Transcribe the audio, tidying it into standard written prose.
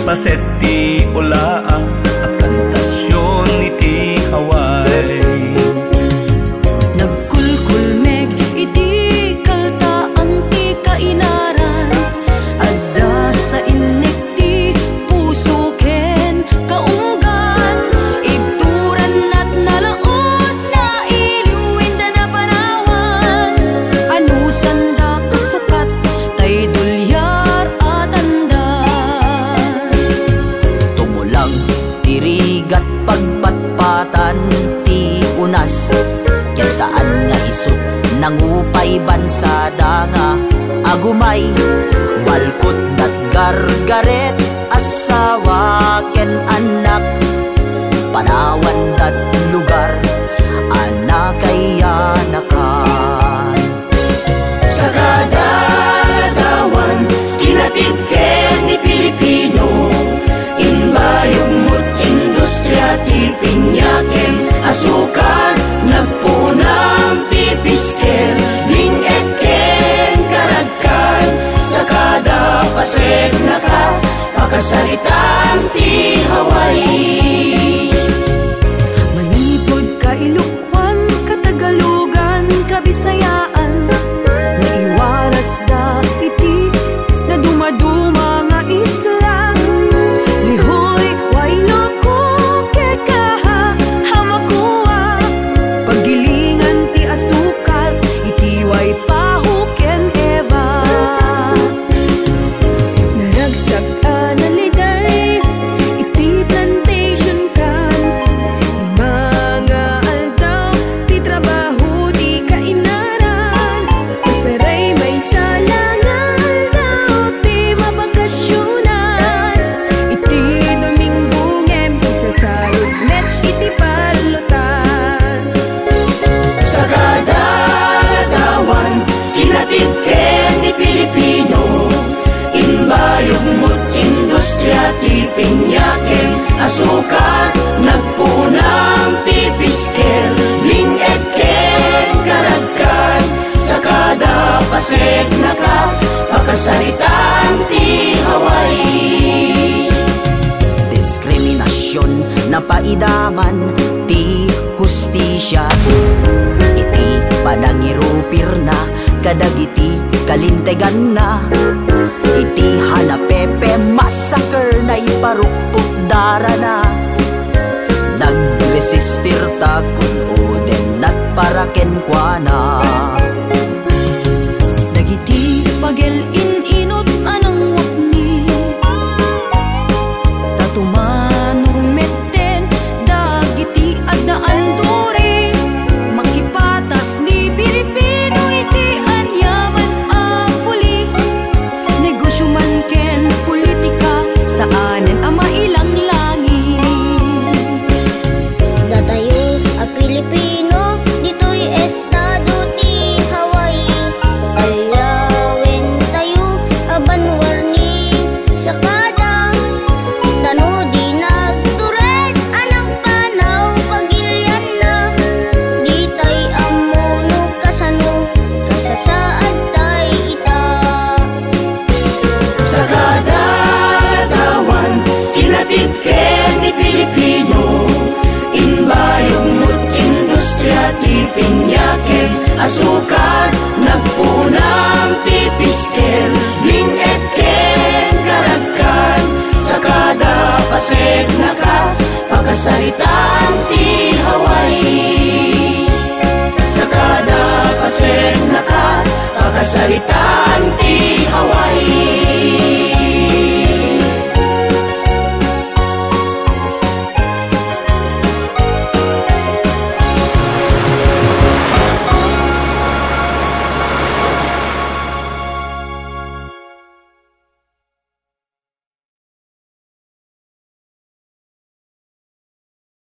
pasetti ulaang akantasyon iti haway. Nagkulkulmeg iti kalta ang ti kainaran, adda sa init ti puso ken kaunggan, ibturan at nalaos na iliwin da na panawan, anusan da kasukat tay dulyar at andan. Tumulang tirigat pagpatpatan ti unas, ken saan nga isut nangupay bansada nga agumay, balkot dat gargaret asawa ken anak, panawan dat lugar anakay anakan. Sa kada lagawan kinatid ken ni Pilipino, inbayog mo't industriya ti pinyaken, asukar nagpunam ti pisker, lingek ken karagkan, sa kada pasek naka pakasalitang ti Hawaii. Manipod ka Ilocwan, Katagalugan, Kabisayaan, naiwaras da iti na dumaduma nga isla. Lihoy, wayno ko kekaha hamakuha, paggilingan ti asukal iti way pahuken eva. Naragsak analiday iti plantation camps, mga aldaw ti trabaho di kainaran, masaray may salangan daw ti mabakasyunan, iti Domingo ngem isasayod net iti palutan. Sa kada lagawan kinatid ken ni Pilipino, inbayog mo't industriya ti pinyaken, asukar nagpunam ti pisker, lingek ken karagkan, sa kada pasek naka pakasalitang ti Hawaii. Diskriminasyon na paidaman ti hustisya, iti panangirupir na kadagiti kalintegan na, iti hanapepe massacre na iparukpok dara na, nagresistir ta kun oden at paraken kwa na. Dagiti pagel